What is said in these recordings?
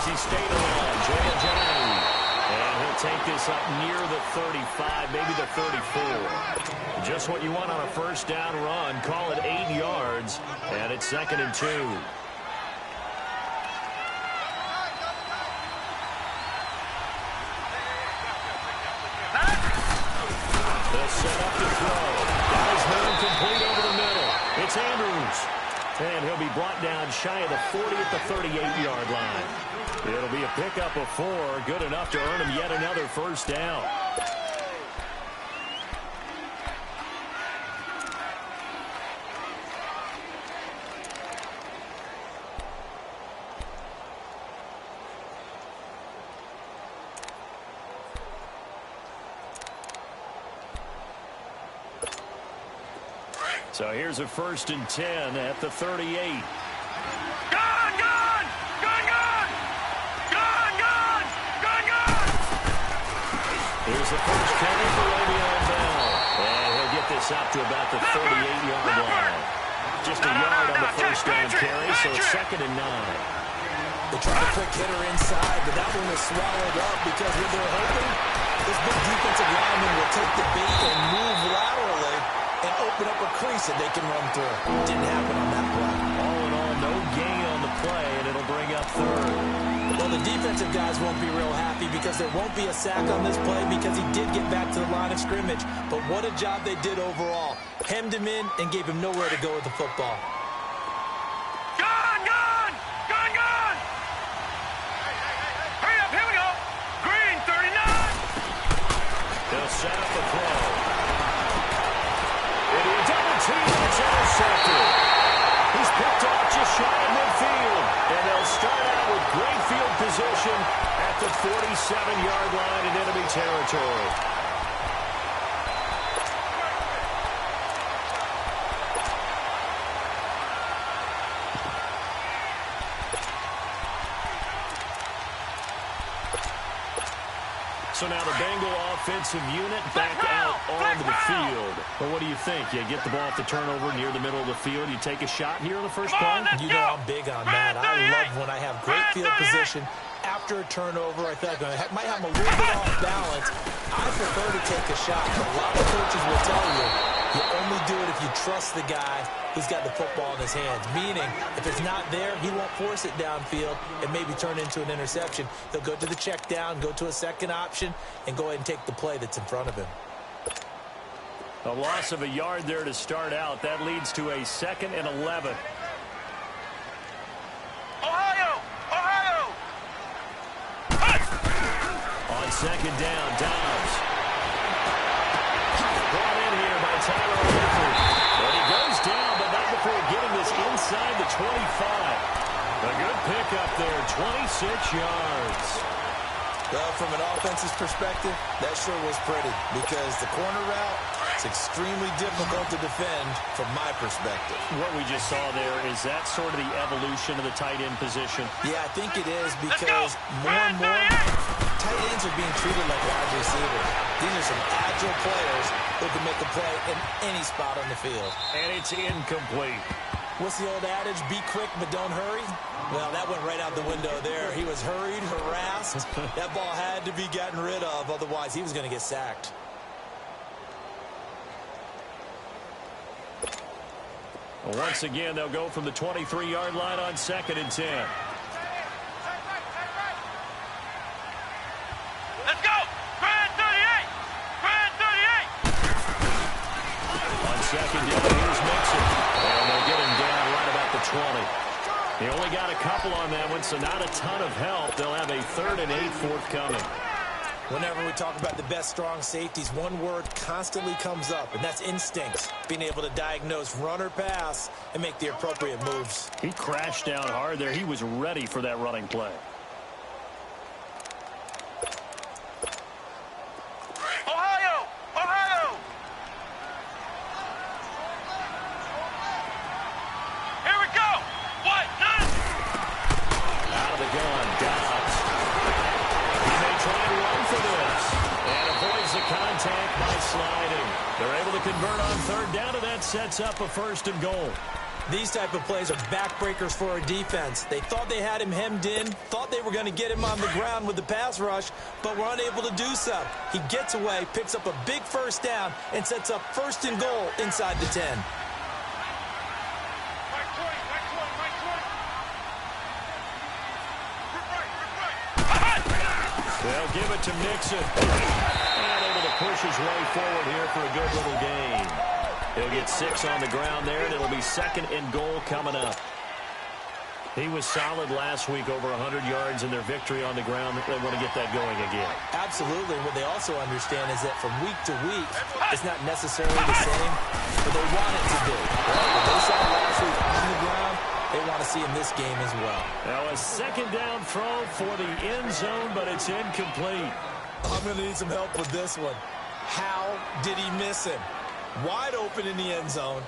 he stayed along. Jay. And he'll take this up near the 35, maybe the 34. Just what you want on a first down run. Call it 8 yards, and it's 2nd and 2. They'll set up the throw. That is home complete over the middle. It's Andrews. And he'll be brought down shy of the 40 at the 38-yard line. It'll be a pickup of 4, good enough to earn him yet another first down. So here's a 1st and 10 at the 38. Here's the first carry for Le'Veon Bell. And he'll get this up to about the 38-yard line. Just a yard on the first down carry, so it's 2nd and 9. They tried a quick hitter inside, but that one was swallowed up because what they're hoping, this big defensive lineman will take the bait and move laterally and open up a crease that they can run through. Didn't happen on that play. All in all, no gain on the play, and it'll bring up 3rd. Well, the defensive guys won't be real happy because there won't be a sack on this play because he did get back to the line of scrimmage. But what a job they did overall. Hemmed him in and gave him nowhere to go with the football. Gone! Hurry up, here we go. Green, 39. They'll set up the throw. It'll be a double team, and it's intercepted. He's picked off just shy of midfield. And they'll start out with great field position at the 47-yard line in enemy territory. So now the Bengal offensive unit back out onto the field. Well, what do you think? You get the ball off the turnover near the middle of the field. You take a shot here on the first play? You know I'm big on that. I love when I have great field position. After a turnover, I feel like I might have a little bit off balance. I prefer to take a shot. But a lot of coaches will tell you, you only do it if you trust the guy who's got the football in his hands. Meaning, if it's not there, he won't force it downfield and maybe turn into an interception. He'll go to the check down, go to a second option, and go ahead and take the play that's in front of him. A loss of a yard there to start out. That leads to a 2nd and 11. Ohio! On 2nd down, Dobbs. Brought in here by Tyler Eifert. And he goes down, but not before getting this inside the 25. A good pickup there, 26 yards. Well, from an offense's perspective, that sure was pretty because the corner route is extremely difficult to defend from my perspective. What we just saw there, is that sort of the evolution of the tight end position? Yeah, I think it is because more and more tight ends are being treated like wide receivers. These are some agile players who can make a play in any spot on the field. And it's incomplete. What's the old adage? Be quick, but don't hurry. Well, that went right out the window there. He was hurried, harassed. That ball had to be gotten rid of, otherwise he was going to get sacked. Well, once again, they'll go from the 23-yard line on 2nd and 10. Let's go! Grand 38! Grand 38! On 2nd down, here's Mixon. And they'll get him down right about the 20. They only got a couple on that one, so not a ton of help. They'll have a 3rd and 8 forthcoming. Whenever we talk about the best strong safeties, one word constantly comes up, and that's instincts. Being able to diagnose run or pass and make the appropriate moves. He crashed down hard there. He was ready for that running play. Ohio! Ohio! Here we go! What? None! Out of the gun, Dobbs. He may try and run for this. And avoids the contact by sliding. They're able to convert on 3rd down, and that sets up a 1st and goal. These type of plays are backbreakers for our defense. They thought they had him hemmed in, thought they were going to get him on the ground with the pass rush, but were unable to do so. He gets away, picks up a big first down, and sets up 1st and goal inside the 10. They'll give it to Mixon. And able to push his way forward here for a good little gain. He'll get 6 on the ground there, and it'll be 2nd and goal coming up. He was solid last week, over 100 yards in their victory on the ground. They want to get that going again. Absolutely. What they also understand is that from week to week, it's not necessarily the same, but they want it to be. What they saw last week on the ground, they want to see in this game as well. Now a 2nd down throw for the end zone, but it's incomplete. I'm going to need some help with this one. How did he miss him? Wide open in the end zone.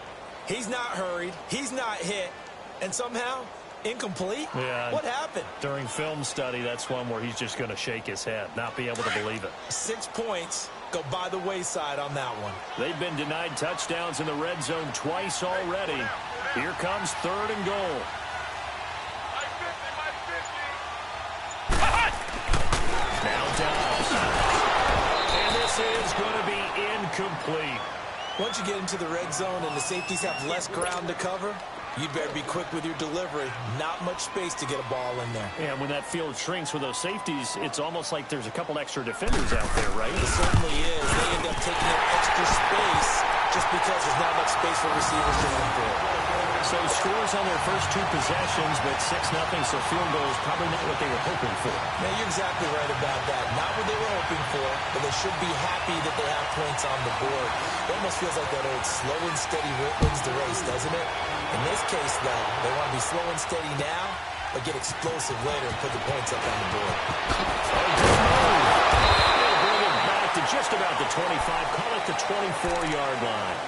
He's not hurried. He's not hit. And somehow, incomplete? Yeah. What happened? During film study, that's one where he's just going to shake his head, not be able to believe it. 6 points go by the wayside on that one. They've been denied touchdowns in the red zone twice already. Here comes 3rd and goal. Now Dobbs. And this is going to be incomplete. Once you get into the red zone and the safeties have less ground to cover, you'd better be quick with your delivery. Not much space to get a ball in there. And when that field shrinks with those safeties, it's almost like there's a couple extra defenders out there, right? It certainly is. They end up taking up extra space just because there's not much space for receivers to run through. So scores on their first 2 possessions, but 6-0, so field goal is probably not what they were hoping for. Now, you're exactly right about that. Not what they were hoping for, but they should be happy that they have points on the board. It almost feels like that old slow and steady wins the race, doesn't it? In this case, though, they want to be slow and steady now, but get explosive later and put the points up on the board. They'll bring it back to just about the 25, call it the 24-yard line.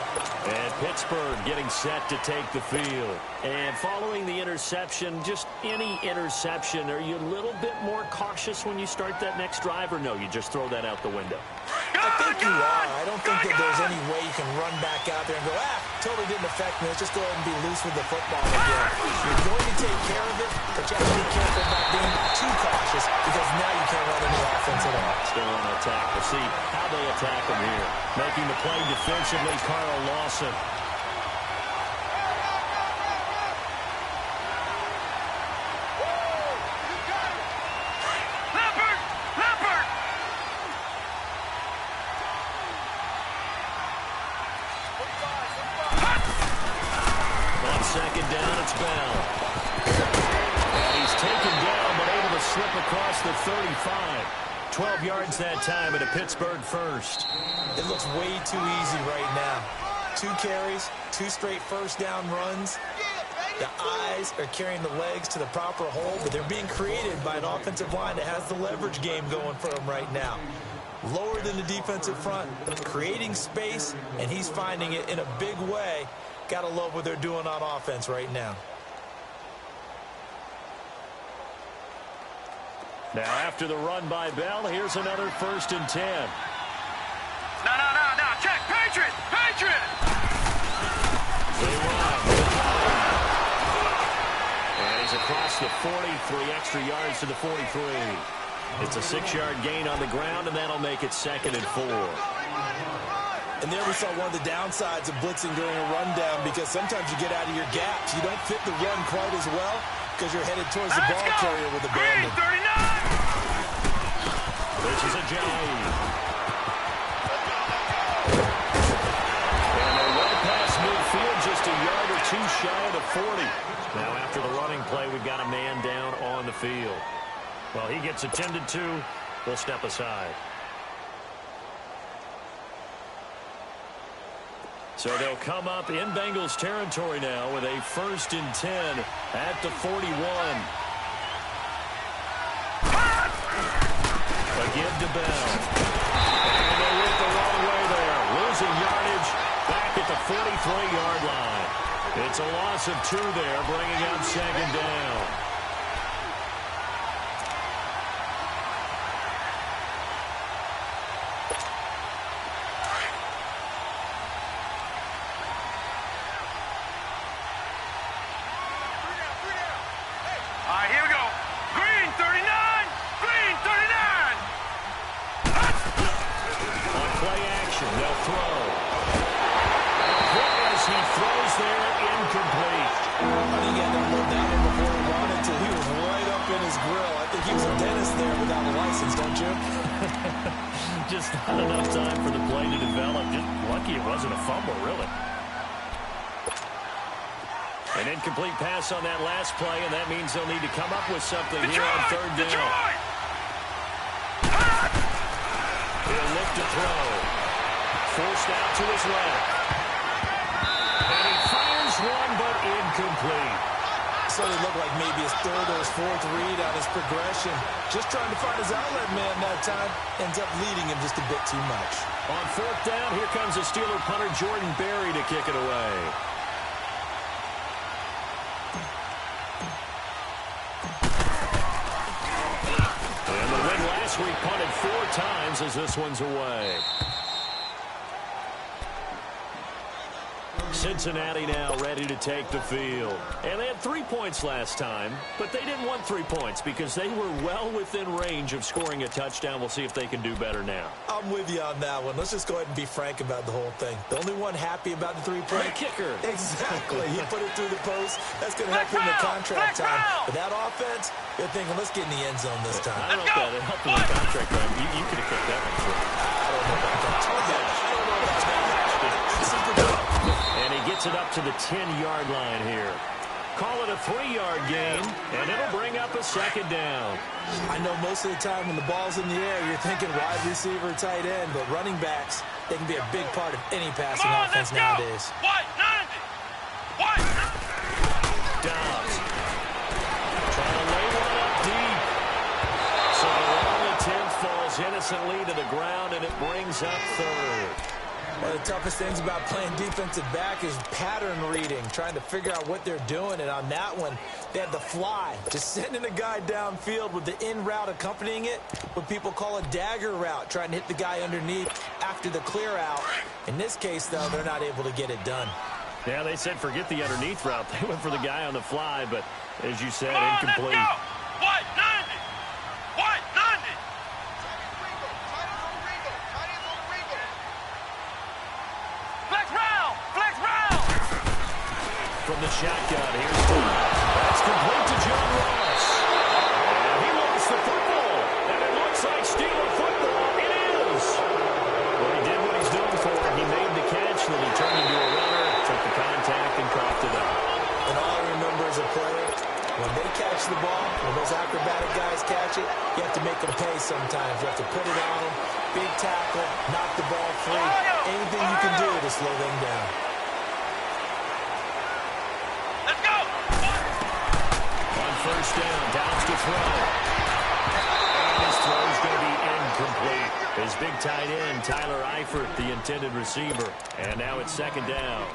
And Pittsburgh getting set to take the field. And following the interception, just any interception, are you a little bit more cautious when you start that next drive, or no, you just throw that out the window? I think you are. I don't think that there's any way you can run back out there and go, totally didn't affect me. Let's just go ahead and be loose with the football again. You're going to take care of it, but you have to be careful about being too cautious because now you can't run any offense at all. Still on attack. We'll see how they attack him here. Making the play defensively, Carl Lawson. Second down, it's Bell. And he's taken down, but able to slip across the 35. 12 yards that time, and a Pittsburgh first. It looks way too easy right now. 2 carries, 2 straight first down runs. The eyes are carrying the legs to the proper hole, but they're being created by an offensive line that has the leverage game going for them right now. Lower than the defensive front, creating space, and he's finding it in a big way. Gotta love what they're doing on offense right now. Now after the run by Bell, here's another 1st and 10. No. Check. Patriot. They run. And he's across the 40, 3 extra yards to the 43. It's a 6-yard gain on the ground, and that'll make it 2nd and 4. And there we saw one of the downsides of blitzing during a rundown, because sometimes you get out of your gaps. You don't fit the run quite as well because you're headed towards the ball carrier with abandon. This is a Ajayi. And they're well past midfield, just a yard or 2 shy of the 40. Now after the running play, we've got a man down on the field. Well, he gets attended to. We'll step aside. So they'll come up in Bengals territory now with a 1st and 10 at the 41. A give to Bell. And they went the wrong way there. Losing yardage back at the 43-yard line. It's a loss of 2 there, bringing up 2nd down. use a dentist there without a license, don't you? Just not enough time for the play to develop. Just lucky it wasn't a fumble, really. An incomplete pass on that last play, and that means they'll need to come up with something here on third down. He'll look to throw. Forced out to his left. And he fires one, but incomplete. So it looked like maybe his third or his fourth read on his progression. Just trying to find his outlet man that time. Ends up leading him just a bit too much. On fourth down, here comes the Steeler punter Jordan Berry to kick it away. And the win last week punted 4 times as this one's away. Cincinnati now ready to take the field. And they had 3 points last time, but they didn't want 3 points because they were well within range of scoring a touchdown. We'll see if they can do better now. I'm with you on that one. Let's just go ahead and be frank about the whole thing. The only one happy about the 3-point. The kicker. Exactly. He put it through the post. That's going to help him in contract time. But that offense, they're thinking, let's get in the end zone this time. I don't know if that helped him in contract time. You could have kicked that one through. I don't know about that. And he gets it up to the 10-yard line here. Call it a 3-yard gain, and it'll bring up a second down. I know most of the time when the ball's in the air, you're thinking wide receiver, tight end, but running backs, they can be a big part of any passing offense nowadays. Dobbs. Trying to lay one up deep. So the long attempt falls innocently to the ground, and it brings up third. One of the toughest things about playing defensive back is pattern reading, trying to figure out what they're doing. And on that one, they had the fly, just sending a guy downfield with the in route accompanying it, what people call a dagger route, trying to hit the guy underneath after the clear out. In this case, though, they're not able to get it done. Yeah, they said forget the underneath route. They went for the guy on the fly, but as you said, incomplete. White 90. White 90. Flex round. Flex round. From the shotgun, here's Dobbs. That's complete to John Ross. And he lost the football. And it looks like Steeler football. It is. Well, he did what he's known for. He made the catch, then he turned into a runner, took the contact, and coughed it up. And all I remember as a player, when they catch the ball, when those acrobatic guys catch it, you have to make them pay sometimes. You have to put it on them, big tackle, knock the ball free. Anything you can do to slow them down. Let's go. On first down, Downs to throw. And his throw's going to be incomplete. His big tight end, Tyler Eifert, the intended receiver. And now it's second down.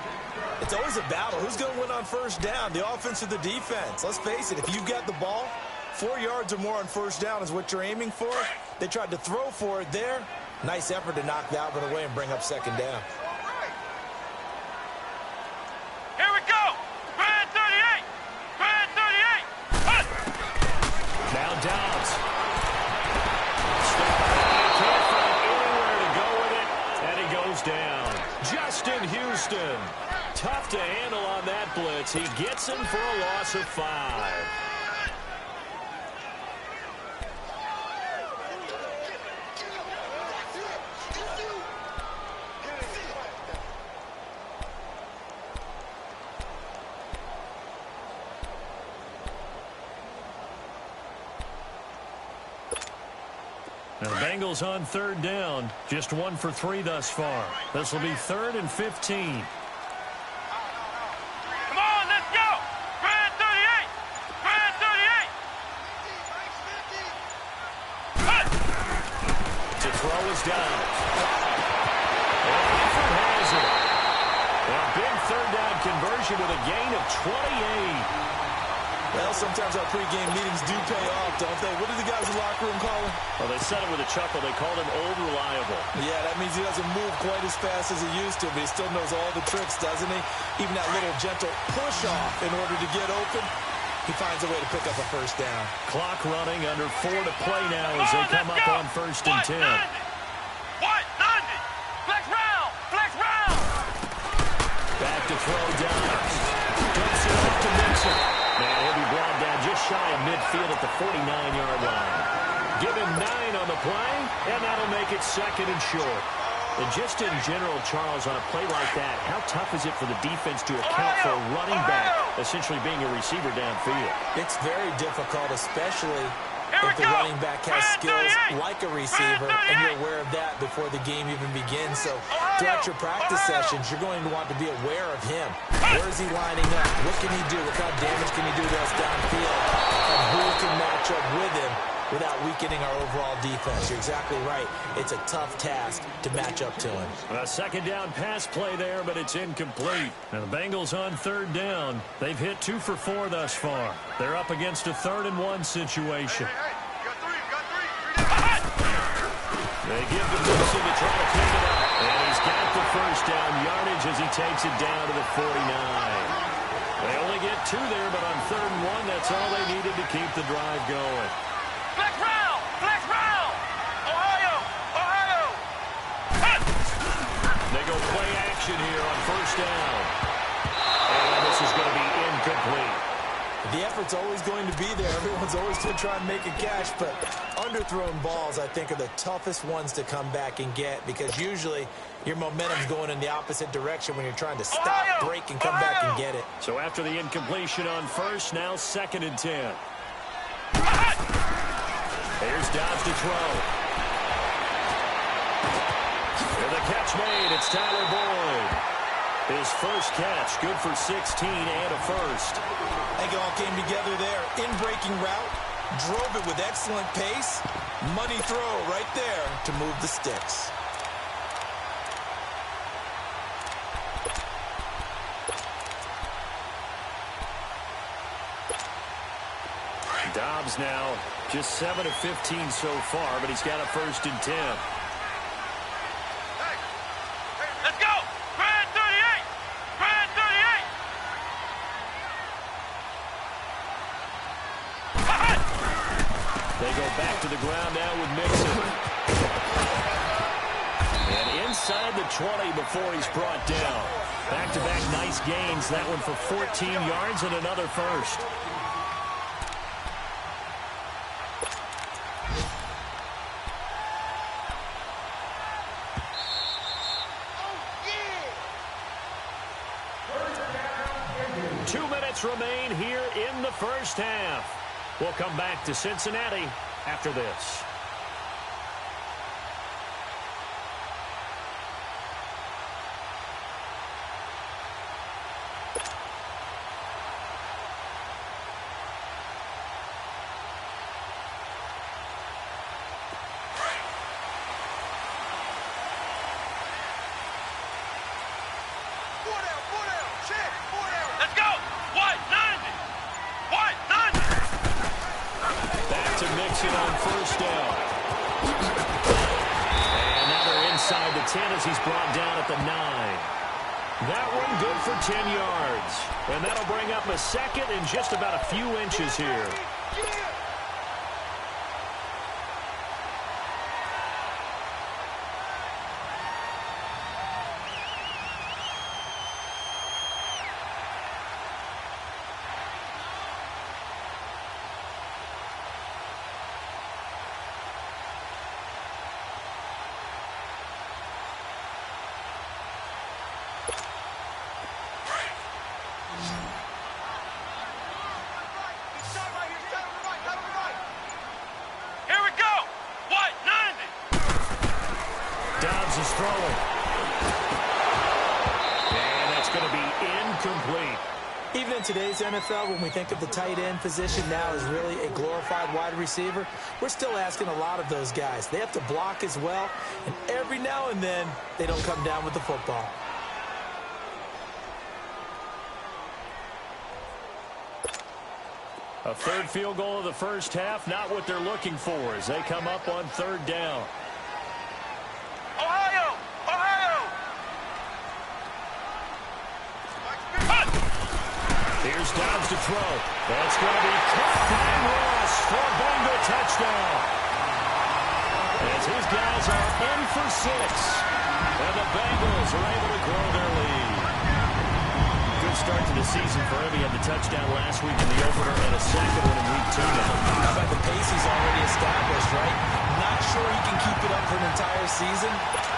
It's always a battle. Who's going to win on first down, the offense or the defense? Let's face it, if you've got the ball, 4 yards or more on first down is what you're aiming for. They tried to throw for it there. Nice effort to knock that one away and bring up second down. Here we go. Brad 38. Brad 38. Now Dobbs. Can't find anywhere to go with it, and he goes down. Justin Houston. Tough to handle on that blitz. He gets him for a loss of 5. Now the Bengals on third down. Just 1 for 3 thus far. This will be 3rd and 15. Come on, let's go. Brad 38. Brad 38. To throw is down. And Eifert has it. A big third down conversion with a gain of 28. Well, sometimes our pregame meetings do pay off, don't they? What do the guys in the locker room call him? Well, they said it with a chuckle. They called him Old Reliable. Yeah, that means he doesn't move quite as fast as he used to, but he still knows all the tricks, doesn't he? Even that little gentle push-off in order to get open, he finds a way to pick up a first down. Clock running, under 4 to play now as they come up on 1st and 10. White 90. Flex round. Flex round. Back to throw Dobbs. Dumps it up to Mixon. Man, he'll be brought down just shy of midfield at the 49-yard line. Give him 9 on the play, and that'll make it 2nd and short. And just in general, Charles, on a play like that, how tough is it for the defense to account for a running back essentially being a receiver downfield? It's very difficult, especially if the running back has skills like a receiver, and you're aware of that before the game even begins. So throughout your practice sessions, you're going to want to be aware of him. Where is he lining up? What can he do? What kind of damage can he do to us downfield? And who can match up with him without weakening our overall defense? You're exactly right. It's a tough task to match up to him. A 2nd down pass play there, but it's incomplete. And the Bengals on 3rd down. They've hit 2 for 4 thus far. They're up against a 3rd and 1 situation. Hey, you got three. They give to Wilson to try to pick it up. And he's got the 1st down yardage as he takes it down to the 49. They only get 2 there, but on 3rd and 1, that's all they needed to keep the drive going. Flex round! Ohio! They go play action here on 1st down. And this is going to be incomplete. The effort's always going to be there. Everyone's always going to try and make a catch, but underthrown balls, I think, are the toughest ones to come back and get, because usually your momentum's going in the opposite direction when you're trying to stop, break, and come back and get it. So after the incompletion on 1st, now 2nd and 10. Here's Dobbs to throw. And the catch made. It's Tyler Boyd. His 1st catch, good for 16 and a 1st. I think it all came together there. In-breaking route, drove it with excellent pace. Money throw right there to move the sticks. Dobbs now just 7 of 15 so far, but he's got a 1st and 10. Let's go! Brad 38! Brad 38! They go back to the ground now with Mixon. And inside the 20 before he's brought down. Back-to-back nice gains. That one for 14 yards and another 1st. Remain here in the 1st half. We'll come back to Cincinnati after this. Let's go! White 90! White 90! Back to Mixon on 1st down. And now they're inside the 10 as he's brought down at the 9. That one good for 10 yards. And that'll bring up a 2nd and just about a few inches here. Here we go! White 90! Dobbs is throwing. And that's going to be incomplete. Even in today's NFL, when we think of the tight end position now as really a glorified wide receiver, we're still asking a lot of those guys. They have to block as well, and every now and then, they don't come down with the football. A 3rd field goal of the 1st half, not what they're looking for as they come up on 3rd down. Ohio! Here's Dobbs to throw. That's going to be caught by Ross for a Bengal touchdown. As his guys are in for 6. And the Bengals are able to grow their lead. Good start to the season for him. He had the touchdown last week in the opener and a second one in week 2 now. How about the pace he's already established, right? Not sure he can keep it up for an entire season,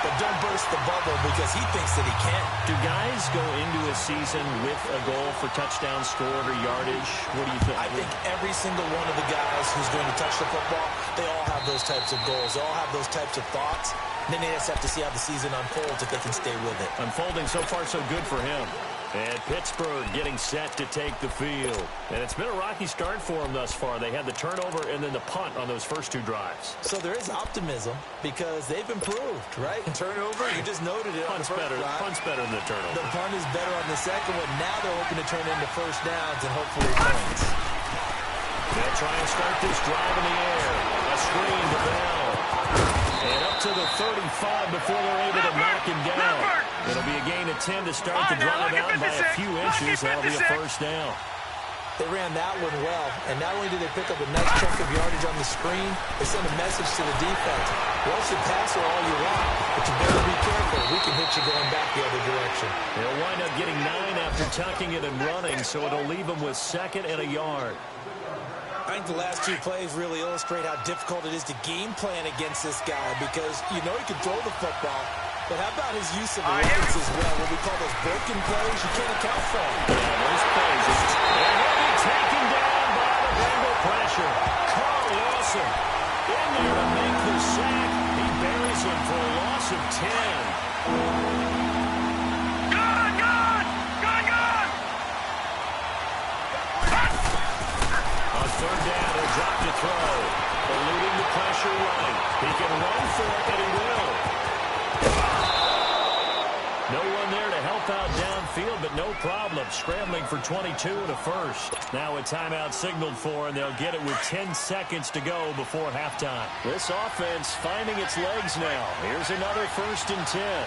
but don't burst the bubble because he thinks that he can. Do guys go into a season with a goal for touchdown scored or yardage? What do you think? I think every single one of the guys who's going to touch the football, they all have those types of goals. They all have those types of thoughts. And then they just have to see how the season unfolds if they can stay with it. Unfolding so far so good for him. And Pittsburgh getting set to take the field. And it's been a rocky start for them thus far. They had the turnover and then the punt on those first 2 drives. So there is optimism because they've improved, right? And turnover, you just noted it. Punt's better than the turnover. The punt is better on the second one. Now they're hoping to turn into first downs and hopefully points. They'll try and start this drive in the air. A screen to Bell. And up to the 35 before they're able to knock him down. It'll be a gain of 10 to start the drive out by a few inches. That'll be a first down. They ran that one well, and not only did they pick up a nice chunk of yardage on the screen, they sent a message to the defense. Rush the passer all you want, but you better be careful. We can hit you going back the other direction. They'll wind up getting 9 after tucking it and running, so it'll leave them with 2nd and a yard. I think the last 2 plays really illustrate how difficult it is to game plan against this guy because you know he can throw the football, but how about his use of legs as well? What we call those broken plays, you can't account for them. Yeah, those plays. And he'll be taken down by the Bengal pressure. Carl Lawson in there to make the sack. He buries him for a loss of 10. Third down, he'll drop to throw. Eluding the pressure right. He can run for it, and he will. No one there to help out downfield, but no problem. Scrambling for 22 and a first. Now a timeout signaled for, and they'll get it with 10 seconds to go before halftime. This offense finding its legs now. Here's another 1st and 10.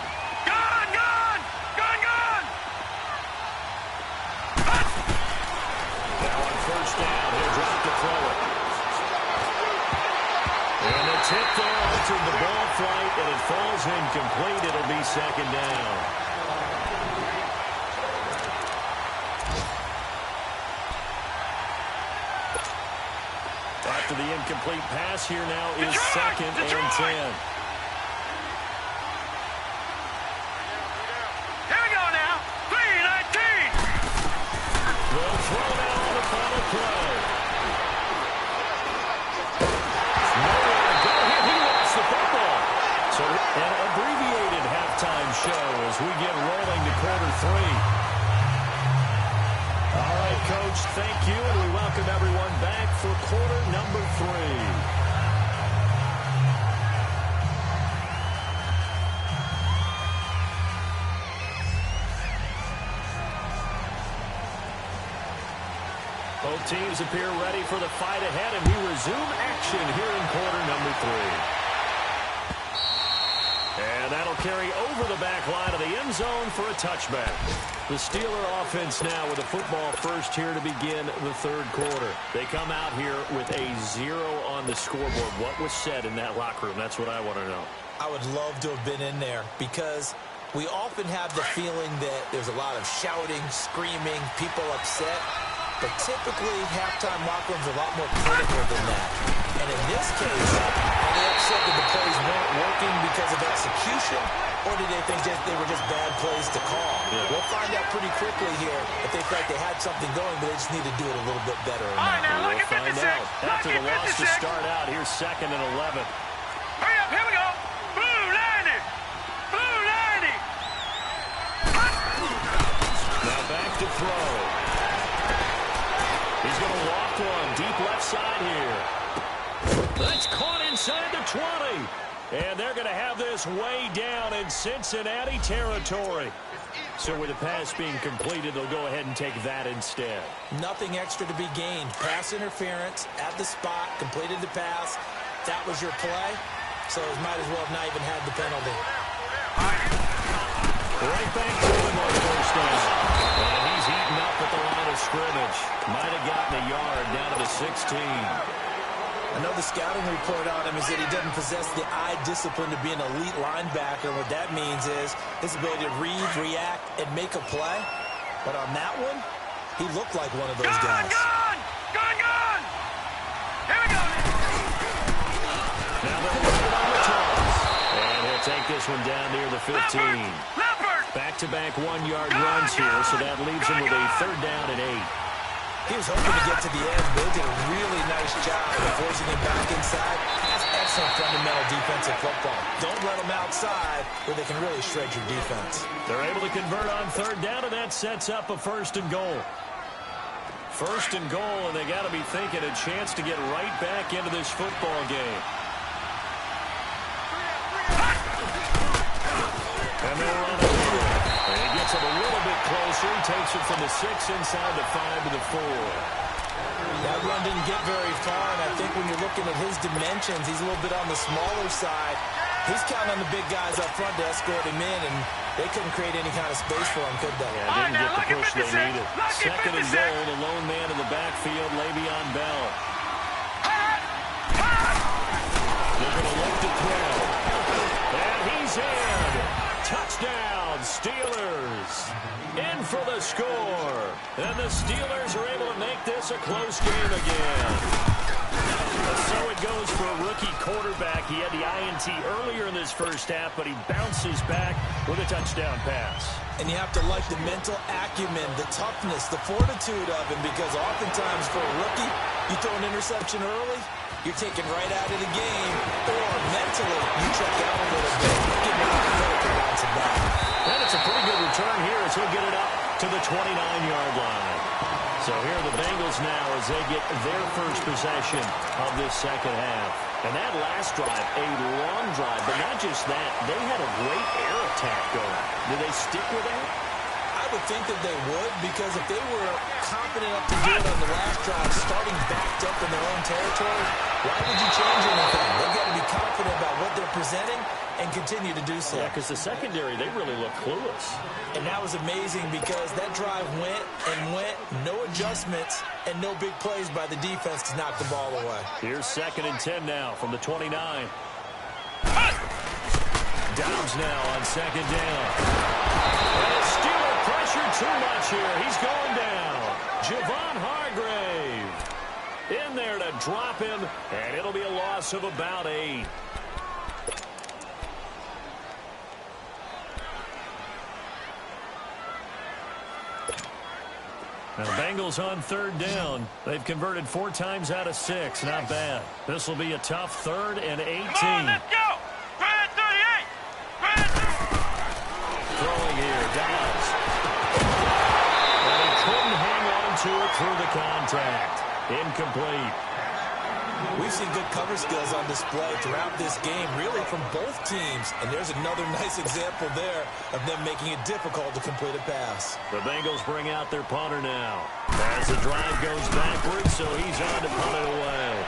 First down, he'll drop to throw it. And the tip there altered the ball flight, and it falls incomplete. It'll be 2nd down. After the incomplete pass here now is 2nd and 10. Here we go now. 3-19. They'll throw now on the final play. Nowhere to go here. He lost the football. So an abbreviated halftime show as we get rolling to quarter 3. All right, Coach, thank you, and we welcome everyone back for quarter number 3. Both teams appear ready for the fight ahead, and we resume action here in quarter number 3. And that'll carry over the back line of the end zone for a touchback. The Steeler offense now with a football first here to begin the 3rd quarter. They come out here with a 0 on the scoreboard. What was said in that locker room? That's what I want to know. I would love to have been in there because we often have the feeling that there's a lot of shouting, screaming, people upset. But typically, halftime locker rooms are a lot more critical than that. And in this case, are they upset that the plays weren't working because of execution, or did they think they were just bad plays to call? Yeah. We'll find out pretty quickly here if they felt they had something going, but they just need to do it a little bit better. All right, now look at 56. After the loss to start out, here's 2nd and 11. Hurry up, here we go. Blue 90. Blue 90. Now back to throw. He's going to walk one deep left side here. That's caught inside the 20. And they're going to have this way down in Cincinnati territory. So with the pass being completed, they'll go ahead and take that instead. Nothing extra to be gained. Pass interference at the spot, completed the pass. That was your play. So it might as well have not even had the penalty. Right back to him on first down. And he's eaten up at the line of scrimmage. Might have gotten a yard down to the 16. I know the scouting report on him is that he doesn't possess the eye discipline to be an elite linebacker. What that means is his ability to read, react, and make a play. But on that one, he looked like one of those guys. Gun! Here we go. Now they'll run it on the toss. And he'll take this one down near the 15. Back-to-back one-yard runs here, so that leaves him with a 3rd down and 8. He was hoping to get to the edge, but they did a really nice job of forcing him back inside. That's excellent fundamental defensive football. Don't let them outside where they can really shred your defense. They're able to convert on 3rd down, and that sets up a 1st and goal. 1st and goal, and they got to be thinking a chance to get right back into this football game. And they'll run it here. And he gets it a little bit closer. He takes it from the 6 inside the 5 to the 4. That run didn't get very far, and I think when you're looking at his dimensions, he's a little bit on the smaller side. He's counting on the big guys up front to escort him in, and they couldn't create any kind of space for him, could they? Yeah, didn't get the push they needed. 2nd and goal, the lone man in the backfield, Le'Veon Bell. They're going to look to throw. And he's in. Touchdown, Steelers. In for the score. And the Steelers are able to make this a close game again. So it goes for a rookie quarterback. He had the INT earlier in this first half, but he bounces back with a touchdown pass. And you have to like the mental acumen, the toughness, the fortitude of him, because oftentimes for a rookie, you throw an interception early, you're taken right out of the game, or mentally, you check out a little bit. Give me a credit for bouncing back. And it's a pretty good return here as he'll get it up to the 29-yard line. So here are the Bengals now as they get their first possession of this second half. And that last drive, a long drive, but not just that, they had a great air attack going. Did they stick with that? I would think that they would, because if they were confident enough to do it on the last drive, starting backed up in their own territory, why would you change anything? They've got to be confident about what they're presenting and continue to do so. Yeah, because the secondary, they really look clueless. And that was amazing because that drive went and went, no adjustments, and no big plays by the defense to knock the ball away. Here's 2nd and 10 now from the 29. Downs now on 2nd down. And Steeler pressure too much here. He's going down. Javon Hargrave in there to drop him, and it'll be a loss of about 8. Now, Bengals on 3rd down. They've converted 4 times out of 6. Not bad. This will be a tough 3rd and 18. Come on, let's go. 38. Throwing here, Downs. And he couldn't hang on to it through the contact. Incomplete. We've seen good cover skills on display throughout this game, really from both teams. And there's another nice example there of them making it difficult to complete a pass. The Bengals bring out their punter now. As the drive goes backwards, so he's on to punt it away.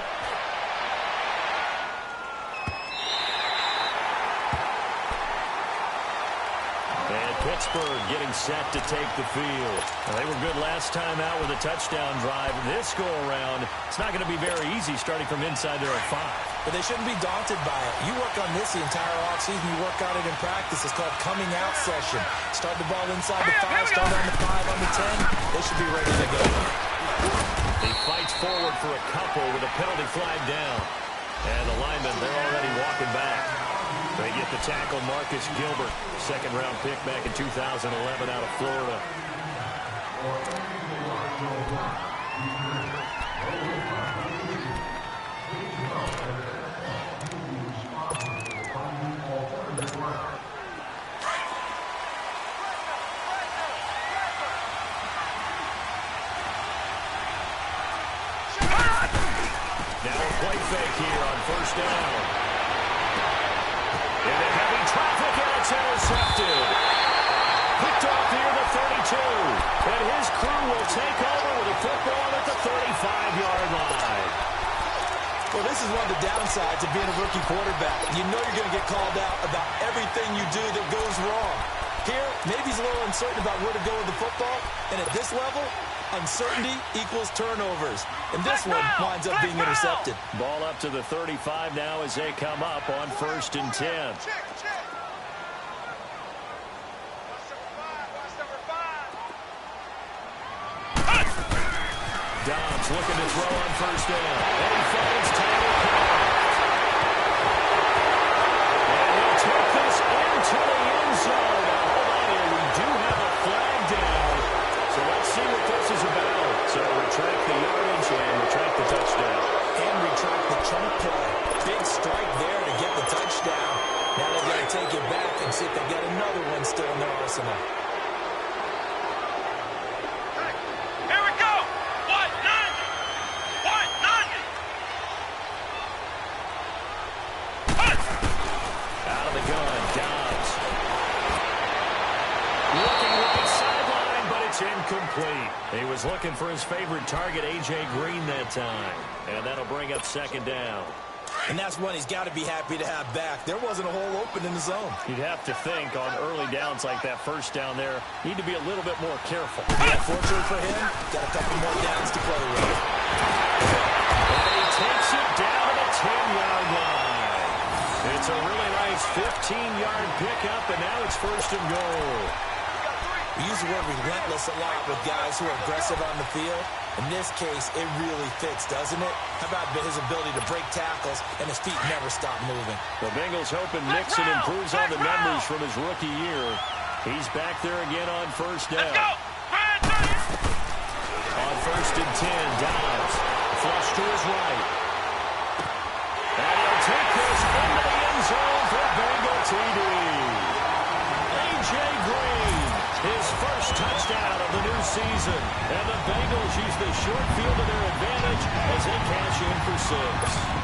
And Pittsburgh getting set to take the field. Well, they were good last time out with a touchdown drive. This go-around, it's not going to be very easy starting from inside their own 5. But they shouldn't be daunted by it. You work on this the entire offseason. You work on it in practice. It's called coming out session. Start the ball inside the 5, start on the 5, on the 10. They should be ready to go. He fights forward for a couple with a penalty flag down. And the linemen, they're already walking back. They get the tackle, Marcus Gilbert, 2nd-round pick back in 2011 out of Florida. Now a play fake here on 1st down. Into heavy traffic, and it's intercepted. Picked off near the 32. And his crew will take over with a football at the 35-yard line. Well, this is one of the downsides of being a rookie quarterback. You know you're going to get called out about everything you do that goes wrong. Here, maybe he's a little uncertain about where to go with the football. And at this level, uncertainty equals turnovers. And this one winds up being intercepted. Ball up to the 35 now as they come up on 1st and 10. He's looking to throw on first down. And he finds Tyler Kroft. And he'll take this into the end zone. Now, hold on here. We do have a flag down. So let's see what this is about. So retract the yardage and retract the touchdown. And retract the chunk play. Big strike there to get the touchdown. Now they've got to take it back and see if they've got another one still in their arsenal. Here we go. What? None. What? None. Out of the gun, Dobbs. Looking right sideline, but it's incomplete. He was looking for his favorite target, A.J. Green, that time. And that'll bring up second down. And that's one he's got to be happy to have back. There wasn't a hole open in the zone. You'd have to think on early downs like that first down there, need to be a little bit more careful. Yeah, fortunately for him, got a couple more downs to play with. And he takes it down to the 10-yard line. It's a really nice 15-yard pickup, and now it's first and goal. We use the word relentless a lot with guys who are aggressive on the field. In this case, it really fits, doesn't it? How about his ability to break tackles and his feet never stop moving? The Bengals hoping Mixon improves on the numbers from his rookie year. He's back there again on first down. Let's go. On first and 10, Dobbs. Flush to his right. And he'll take this into the end zone for Bengal TD. A.J. Green, his first touchdown of the new season. And the Bengals use the short field to their advantage as they cash in for 6.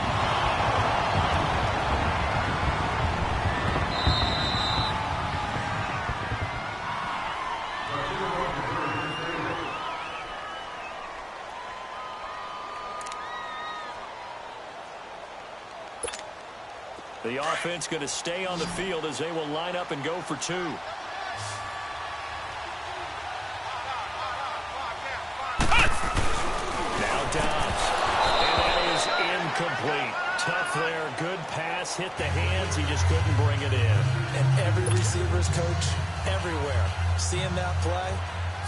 The offense going to stay on the field as they will line up and go for 2. Now Dobbs. And that is incomplete. Tough there. Good pass. Hit the hands. He just couldn't bring it in. And every receiver's coach, everywhere, seeing that play,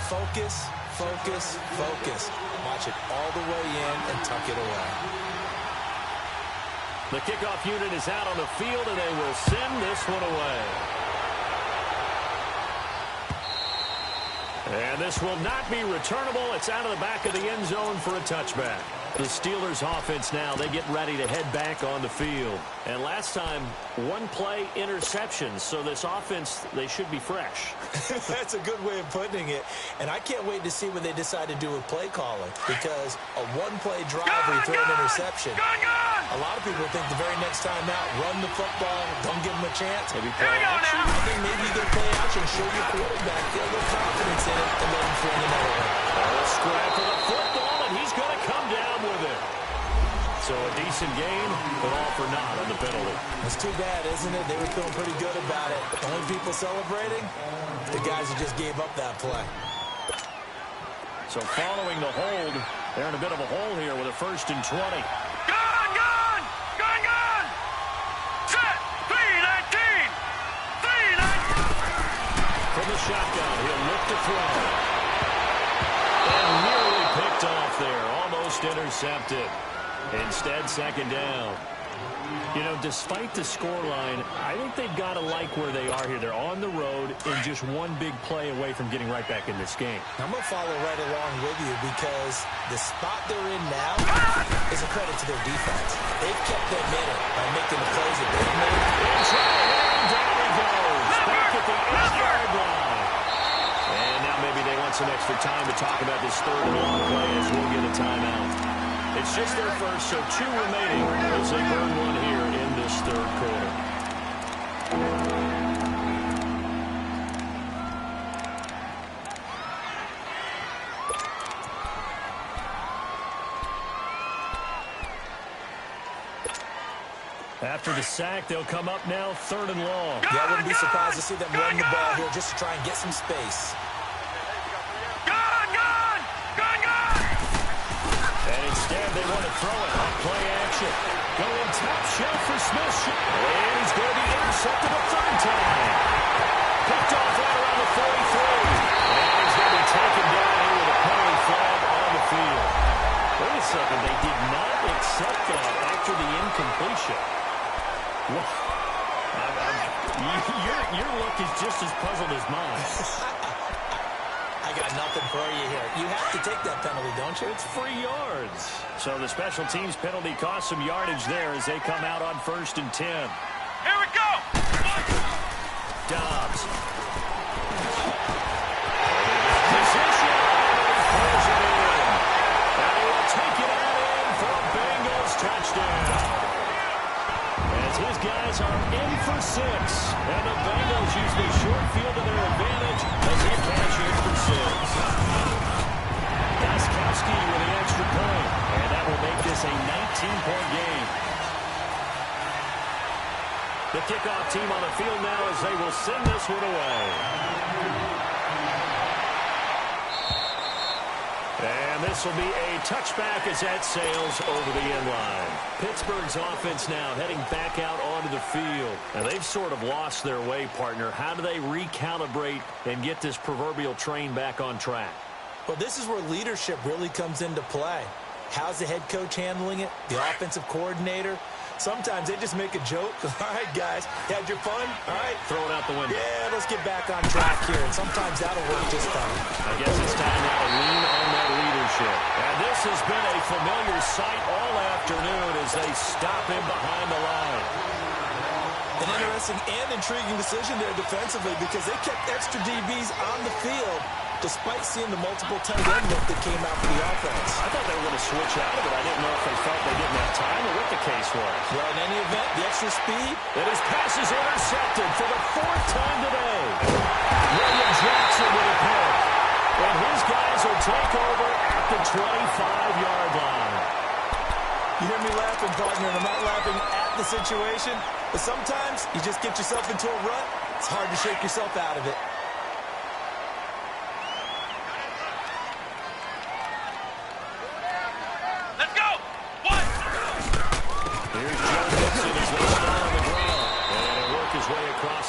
focus, focus, focus. Watch it all the way in and tuck it away. The kickoff unit is out on the field, and they will send this one away. And this will not be returnable. It's out of the back of the end zone for a touchback. The Steelers offense now, they get ready to head back on the field. And last time, one play interception. So this offense, they should be fresh. That's a good way of putting it. And I can't wait to see what they decide to do with play calling. Because a one-play drive where you throw an interception. A lot of people think the very next time out, run the football, don't give them a chance. Maybe play action. I think maybe you get play action, show your quarterback, get a little confidence in it, and let him throw another one. A scramble the football, and he's going to come down with it. So a decent game, but all for naught on the penalty. It's too bad, isn't it? They were feeling pretty good about it. The only people celebrating, the guys who just gave up that play. So following the hold, they're in a bit of a hole here with a 1st and 20. From the shotgun, he'll look to throw. And nearly picked off there, almost intercepted. Instead, second down. You know, despite the scoreline, I think they've got to like where they are here. They're on the road and just one big play away from getting right back in this game. I'm going to follow right along with you because the spot they're in now is a credit to their defense. They've kept them in it by making the plays that they've made. And down he goes, back at the 8-yard line. And now maybe they want some extra time to talk about this third and long play as we'll get a timeout. It's just their first, so 2 remaining as they burn one here in this third quarter. After the sack, they'll come up now 3rd and long. Yeah, I wouldn't be surprised to see them run the ball here just to try and get some space. Instead, they want to throw it on play action. Going top shelf for Smith. And he's going to be intercepted a 3rd time. Picked off right around the 43. And he's going to be taken down here with a penalty flag on the field. We're Your look is just as puzzled as mine. I got nothing for you here. You have to take that penalty, don't you? It's free yards. So the special teams penalty cost some yardage there as they come out on 1st and 10. Here we go. Dobbs. Position. Pulls it in. And he will take it out in for a Bengals touchdown. As his guys are in for 6. And the Bengals use the short field to their advantage as they cash in for 6. Goskowski with the extra point. And that will make this a 19-point game. The kickoff team on the field now as they will send this one away. And this will be a touchback as that sails over the end line. Pittsburgh's offense now heading back out onto the field. And they've sort of lost their way, partner. How do they recalibrate and get this proverbial train back on track? Well, this is where leadership really comes into play. How's the head coach handling it? The offensive coordinator? Sometimes they just make a joke. All right, guys, you had your fun? All right. Throw it out the window. Yeah, let's get back on track here. And sometimes that'll work just fine. I guess it's time now to lean on that leadership. And this has been a familiar sight all afternoon as they stop him behind the line. An interesting and intriguing decision there defensively because they kept extra DBs on the field despite seeing the multiple tight end look that came out for the offense. I thought they were going to switch out of it. I didn't know if they felt they didn't have time or what the case was. Well, in any event, the extra speed. And his pass is intercepted for the 4th time today. William Jackson with a pick. And his guys will take over at the 25-yard line. You hear me laughing, partner, and I'm not laughing at the situation. But sometimes you just get yourself into a rut. It's hard to shake yourself out of it.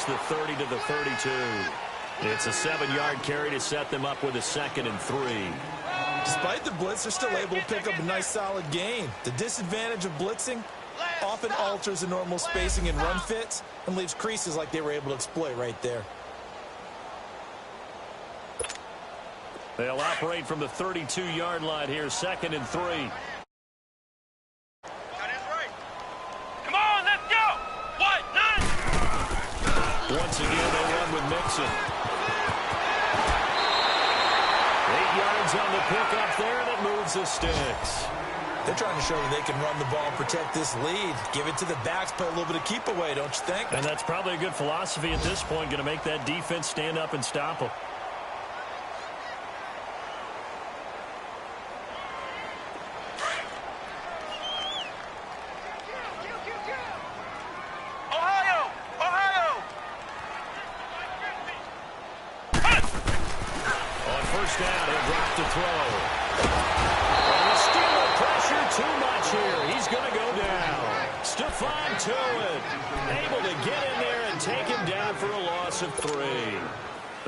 The 30 to the 32. It's a 7-yard carry to set them up with a 2nd and 3. Despite the blitz, they're still able to pick up a nice solid gain. The disadvantage of blitzing often alters the normal spacing and run fits and leaves creases like they were able to exploit right there. They'll operate from the 32-yard line here, 2nd and 3. Once again, they run with Mixon. 8 yards on the pickup there, and it moves the sticks. They're trying to show that they can run the ball and protect this lead. Give it to the backs, play a little bit of keep away, don't you think? And that's probably a good philosophy at this point, going to make that defense stand up and stop them.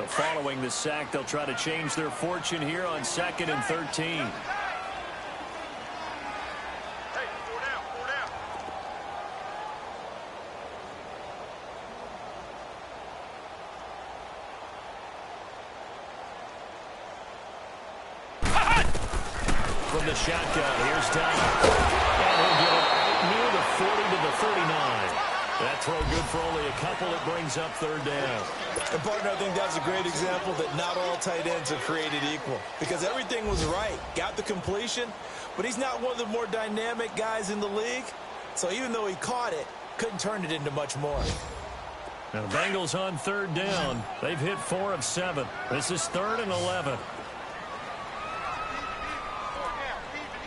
Following the sack, they'll try to change their fortune here on 2nd and 13. From the shotgun, here's Down. And he'll get it near the 40 to the 39. That throw good for only a couple. It brings up 3rd down. And, partner, I think that's a great example that not all tight ends are created equal because everything was right. Got the completion, but he's not one of the more dynamic guys in the league. So even though he caught it, couldn't turn it into much more. Now the Bengals on 3rd down. They've hit 4 of 7. This is 3rd and 11.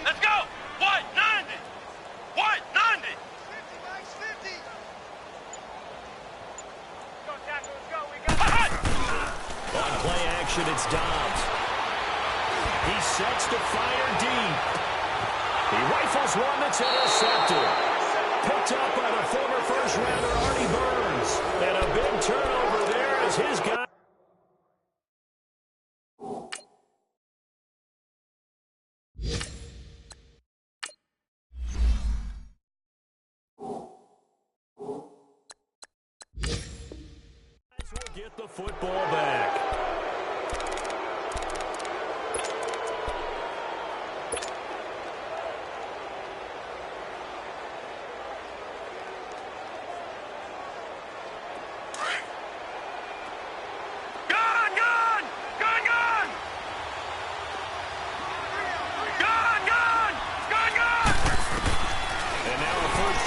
Let's go! What? 90! What? 90! On play action, it's Dobbs. He sets to fire deep. He rifles one that's intercepted. Picked up by the former first-rounder Artie Burns. And a big turnover there as his guy. get the football back.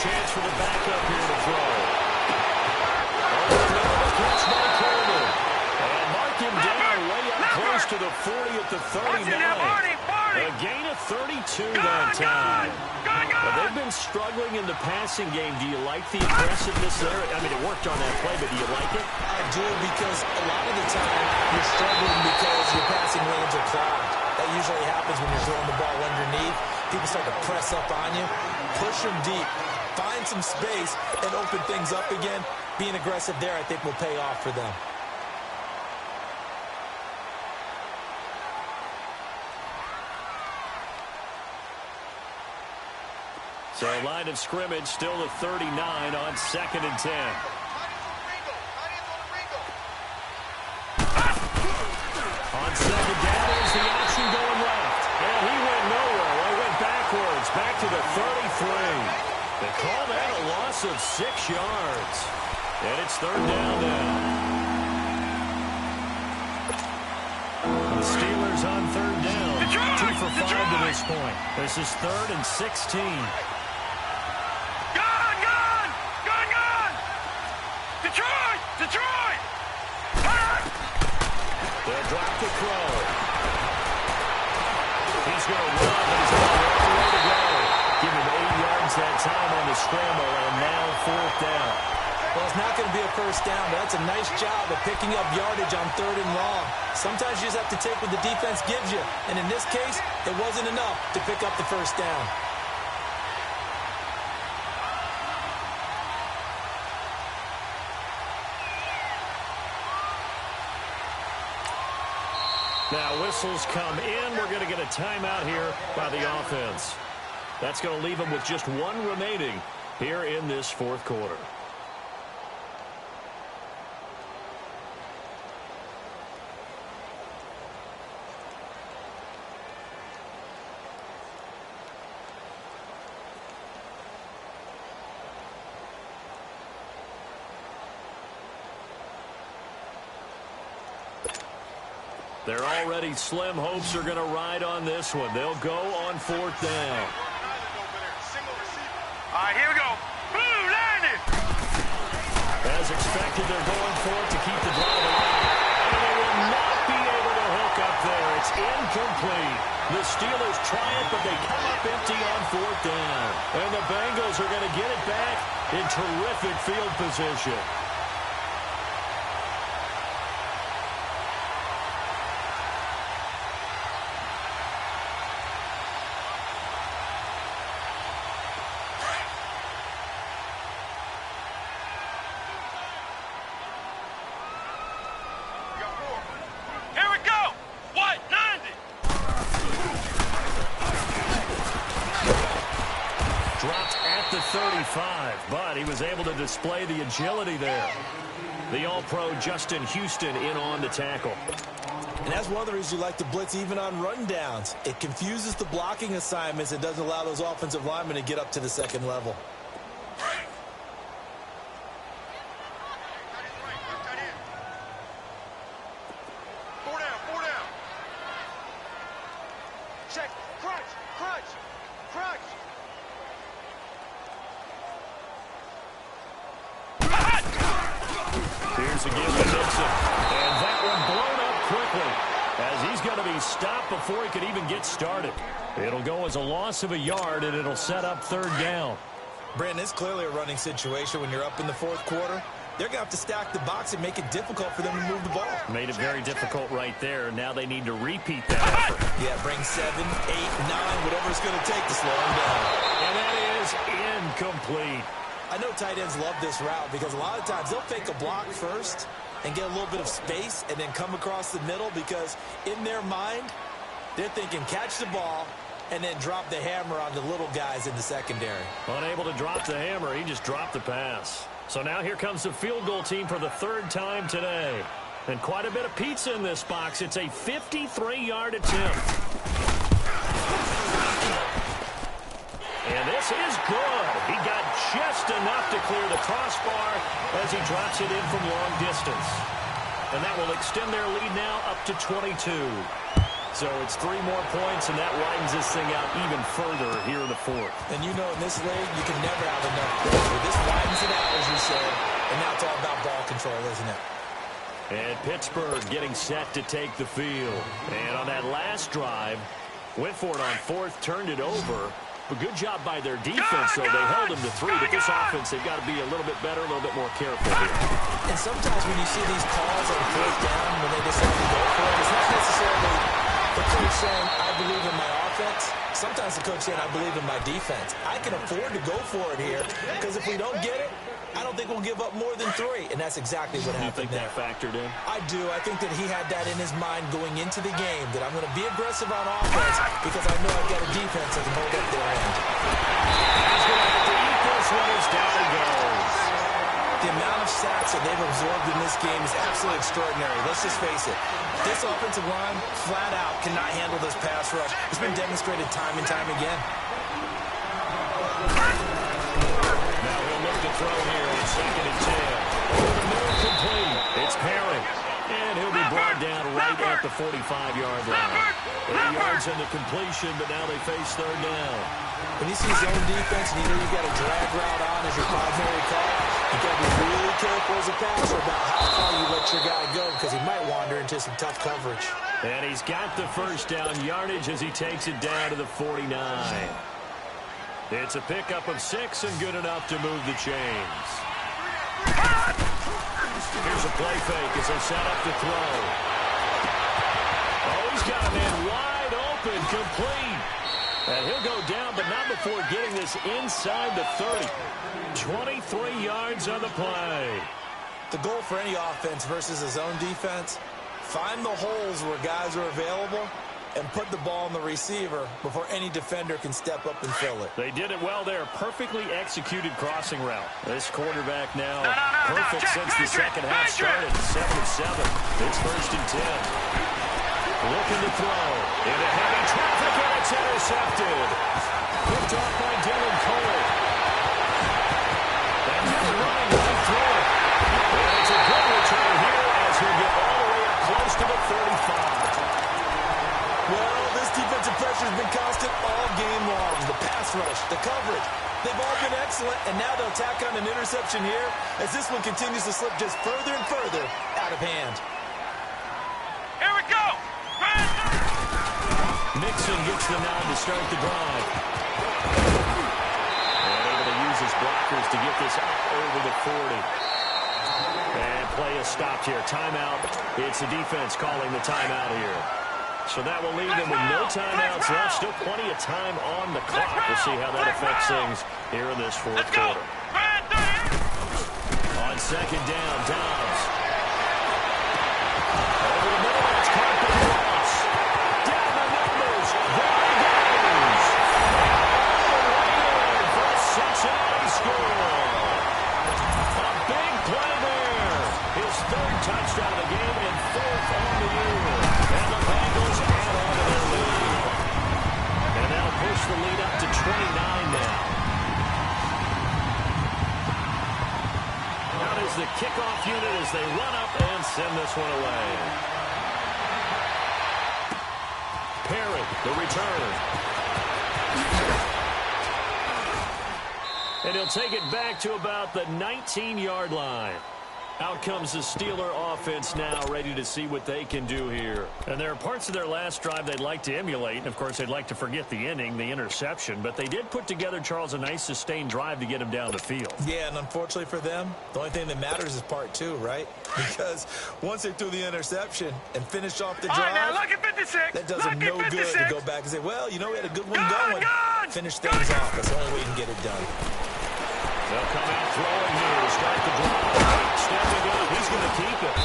Chance for the backup here to throw. And mark him down way up close to the 40 at the 39. A gain of 32 that time. Well, they've been struggling in the passing game. Do you like the aggressiveness there? I mean, it worked on that play, but do you like it? I do, because a lot of the time you're struggling because your passing lanes are clogged. That usually happens when you're throwing the ball underneath. People start to press up on you. Push them deep. Find some space and open things up again. Being aggressive there, I think, will pay off for them. So line of scrimmage still at 39 on 2nd and 10. On 2nd down, there's the action going left. And he went nowhere. Well, he went backwards, back to the 33. They call that a loss of 6 yards. And it's 3rd down now. The Steelers on 3rd down. 2 for 5 to this point. This is 3rd and 16. Detroit! They'll drop the throw. He's going to run, but he's got a long way to go. Give him 8 yards that time on the scramble, and now 4th down. Well, it's not going to be a first down, but that's a nice job of picking up yardage on 3rd and long. Sometimes you just have to take what the defense gives you, and in this case, it wasn't enough to pick up the first down. Now whistles come in. We're going to get a timeout here by the offense. That's going to leave them with just 1 remaining here in this 4th quarter. They're already slim. Hopes are going to ride on this one. They'll go on 4th down. All right, here we go. Blue landed. As expected, they're going for it to keep the drive alive. And they will not be able to hook up there. It's incomplete. The Steelers try it, but they come up empty on 4th down. And the Bengals are going to get it back in terrific field position. But he was able to display the agility there. The All-Pro Justin Houston in on the tackle. And that's one of the reasons you like to blitz even on rundowns. It confuses the blocking assignments. It doesn't allow those offensive linemen to get up to the 2nd level. Check. Crunch. Here's again to Nixon. And that one blown up quickly as he's going to be stopped before he could even get started. It'll go as a loss of a yard, and it'll set up 3rd down. Brandon, it's clearly a running situation when you're up in the 4th quarter. They're going to have to stack the box and make it difficult for them to move the ball. Made it very difficult right there. Now they need to repeat that effort. Yeah, bring 7, 8, 9, whatever it's going to take to slow them down. And that is incomplete. I know tight ends love this route because a lot of times they'll fake a block first and get a little bit of space and then come across the middle because in their mind, they're thinking catch the ball and then drop the hammer on the little guys in the secondary. Unable to drop the hammer, he just dropped the pass. So now here comes the field goal team for the third time today. And quite a bit of pizza in this box. It's a 53-yard attempt. And this is good. He got just enough to clear the crossbar as he drops it in from long distance. And that will extend their lead now up to 22. So it's 3 more points, and that widens this thing out even further here in the fourth. And you know, in this league, you can never have enough pressure. This widens it out, as you said, and now it's all about ball control, isn't it? And Pittsburgh getting set to take the field. And on that last drive, went for it on fourth, turned it over. But good job by their defense, so they held them to 3. But this offense, they've got to be a little bit better, a little bit more careful here. And sometimes when you see these calls on fourth down, when they decide to go for it, it's not necessarily the coach saying, I believe in my offense. Sometimes the coach saying, I believe in my defense. I can afford to go for it here, because if we don't get it, I don't think we'll give up more than 3. And that's exactly what happened there. You think that factored in? I do. I think that he had that in his mind going into the game, that I'm going to be aggressive on offense because I know I've got a defense that can hold up their end. He's going to have to eat this one as down he goes. The amount of sacks that they've absorbed in this game is absolutely extraordinary. Let's just face it. This offensive line, flat out, cannot handle this pass rush. It's been demonstrated time and time again. Now he'll look to throw here on 2nd and 10. Over the middle, complete. It's Parent. And he'll be brought down right at the 45-yard line. 8 yards in the completion, but now they face third down. When you see zone defense and you know you've got a drag route on as your primary call, you've got to be really careful as a passer about how far you let your guy go because he might wander into some tough coverage. And he's got the first down yardage as he takes it down to the 49. It's a pickup of 6 and good enough to move the chains. Here's a play fake as they set up to throw. Oh, he's got a man wide open, complete. And he'll go down, but not before getting this inside the 30. 23 yards on the play. The goal for any offense versus a zone defense, find the holes where guys are available and put the ball on the receiver before any defender can step up and fill it. They did it well there. Perfectly executed crossing route. This quarterback now perfect since the second half started. 7-7. It's 1st and 10. Looking to throw. Into heavy traffic, and it's intercepted. Picked off by Dylan Cole. And he's running right through it. And it's a good return here as he'll get all the way up close to the 35. Well, this defensive pressure has been constant all game long. The pass rush, the coverage, they've all been excellent, and now they'll tack on an interception here as this one continues to slip just further and further out of hand. Here we go! Mixon gets the nod to start the drive. And able to use his blockers to get this up over the 40. And play is stopped here. Timeout. It's the defense calling the timeout here. So that will leave them with no timeouts left. Still plenty of time on the clock. We'll see how that affects things here in this fourth quarter. On 2nd down, Dobbs. Over the middle, it's caught by Ross. Down the numbers. There he goes. Right in for a Cincinnati score. A big play there. His 3rd touchdown of the game and 4th on the year. And the Bengals add on to their lead. And that'll push the lead up to 29 now. Out is the kickoff unit as they run up and send this one away. Parrott, the return. And he'll take it back to about the 19-yard line. Out comes the Steeler offense now, ready to see what they can do here. And there are parts of their last drive they'd like to emulate. And, of course, they'd like to forget the inning, the interception. But they did put together, Charles, a nice sustained drive to get him down the field. Yeah, and unfortunately for them, the only thing that matters is part 2, right? Because once they threw the interception and finished off the drive, now look at 56. that does them no good to go back and say, well, you know, we had a good one going. Finish things off. That's the only way you can get it done. They'll come out throwing here to start the drive. Stepping up, he's going to keep it.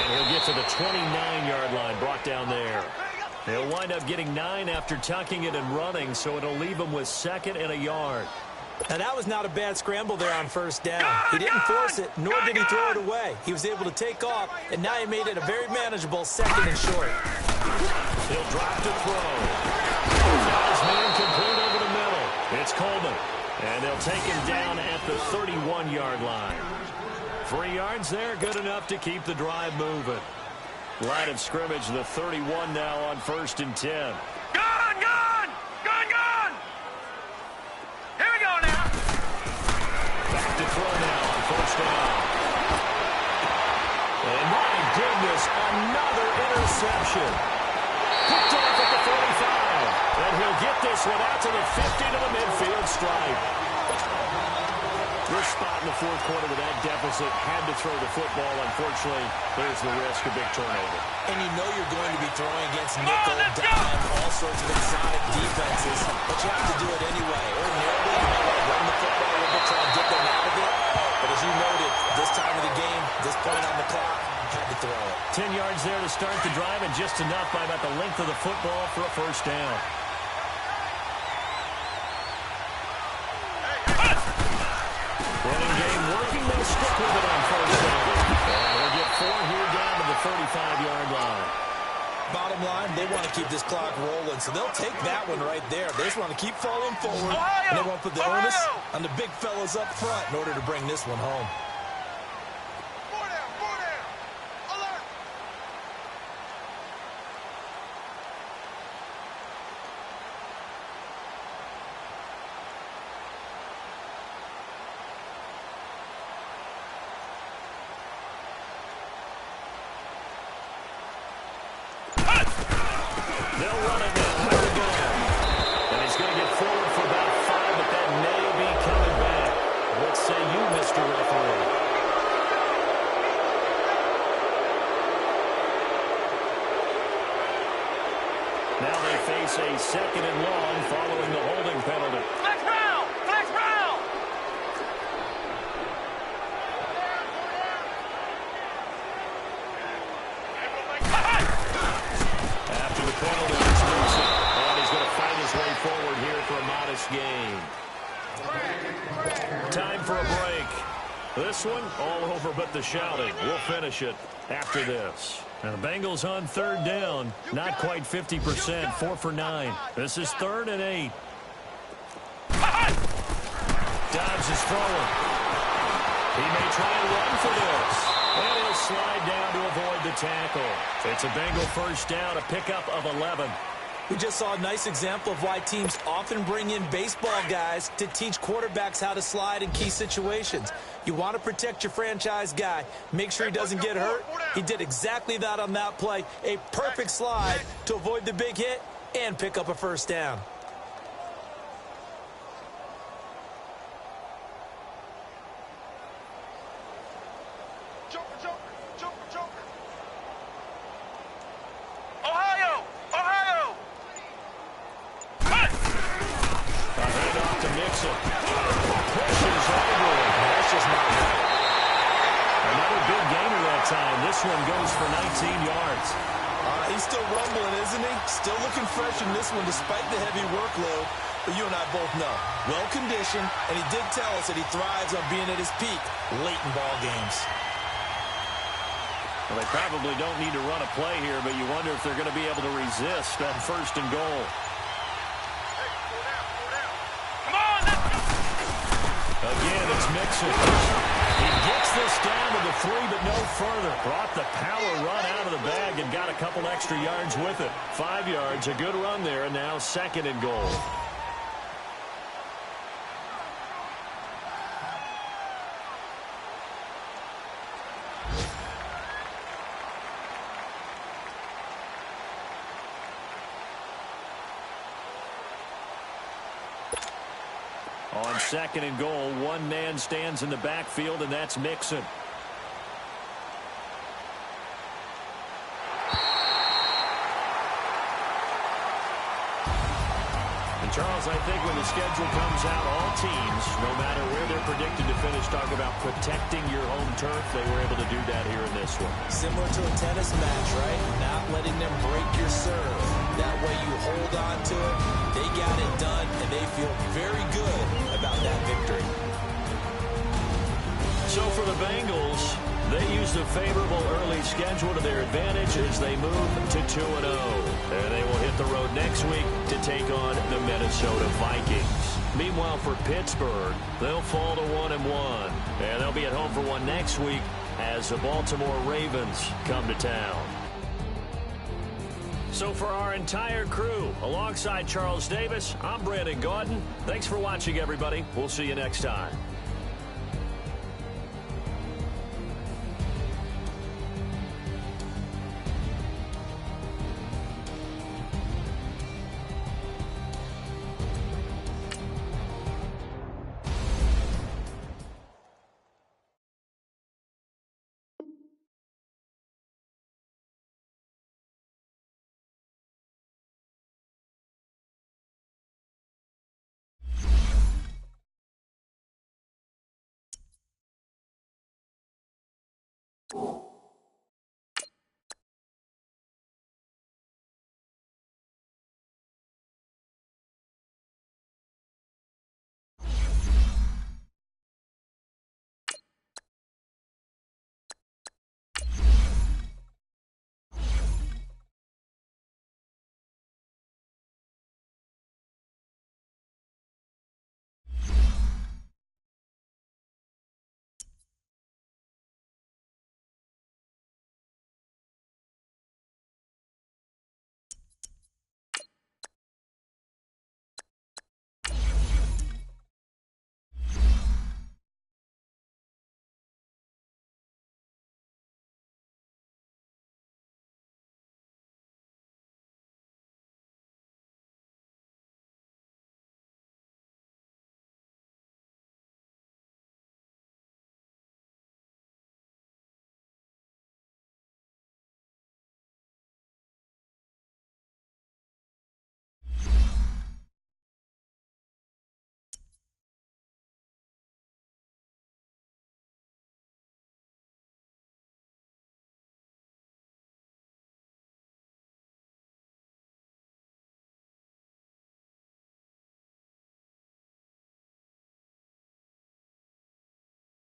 And he'll get to the 29-yard line, brought down there. He'll wind up getting 9 after tucking it and running, so it'll leave him with 2nd and a yard. Now, that was not a bad scramble there on first down. He didn't force it, nor did he throw it away. He was able to take off, and now he made it a very manageable 2nd and short. He'll drop to throw. Got his man complete over the middle. It's Coleman. And they'll take him down at the 31-yard line. 3 yards there, good enough to keep the drive moving. Line of scrimmage, the 31 now on 1st and 10. Gone! Gone! Gone! Gone! Here we go now. Back to throw now on 1st down. And my goodness, another interception. Picked off at the 45. And he'll get this one out to the 50 to the midfield stripe. This spot in the 4th quarter with that deficit, had to throw the football. Unfortunately, there's the risk of big turnover. And you know you're going to be throwing against nickel, dime, all sorts of exotic defenses, but you have to do it anyway. Ordinarily, you might want to run the football a little bit, try and get them out of it. But as you noted, this time of the game, this point on the clock, had to throw it. 10 yards there to start the drive, and just enough by about the length of the football for a 1st down. Running game working, they'll stick with it on 1st down. And they'll get 4 here down to the 35-yard line. Bottom line, they want to keep this clock rolling, so they'll take that one right there. They just want to keep falling forward, and they want to put the onus on the big fellas up front in order to bring this one home. They'll run it now. Here we go. And he's going to get forward for about 5, but that may be coming back. What say you, Mr. Referee? Now they face a 2nd and long following the holding penalty. Flex round! Flex round! After the penalty, it's Wilson. And he's going to fight his way forward here for a modest gain. Time for a break. This one, all over but the shouting. We'll finish it after this. Now the Bengals on 3rd down. Not quite 50%, 4 for 9. This is 3rd and 8. Dobbs is throwing. He may try and run for this. And he'll slide down to avoid the tackle. It's a Bengal 1st down, a pickup of 11. We just saw a nice example of why teams often bring in baseball guys to teach quarterbacks how to slide in key situations. You want to protect your franchise guy. Make sure he doesn't get hurt. He did exactly that on that play. A perfect slide to avoid the big hit and pick up a 1st down. Ohio! Ohio! A handoff to Mixon. Pushes over. That's just not right. Another big gainer that time. This one goes for 19 yards. He's still rumbling, isn't he? Still looking fresh in this one despite the heavy workload. But you and I both know, well-conditioned, and he did tell us that he thrives on being at his peak late in ball games. Well, they probably don't need to run a play here, but you wonder if they're going to be able to resist on 1st and goal. Come on, let's go! Again, it's Mixon. He gets this down to the 3, but no further. Brought the power run out of the bag and got a couple extra yards with it. 5 yards, a good run there, and now 2nd and goal. On 2nd and goal, one man stands in the backfield, and that's Mixon. And Charles, I think when the schedule comes out, all teams, no matter where they're predicted to finish, talk about protecting your home turf. They were able to do that here in this one. Similar to a tennis match, right? Not letting them break your serve. That way you hold on to it. They got it done, and they feel very good about that victory. So for the Bengals, they used a favorable early schedule to their advantage as they move to 2-0. And they will hit the road next week to take on the Minnesota Vikings. Meanwhile, for Pittsburgh, they'll fall to 1-1. And they'll be at home for one next week as the Baltimore Ravens come to town. So for our entire crew, alongside Charles Davis, I'm Brandon Gaudin. Thanks for watching, everybody. We'll see you next time.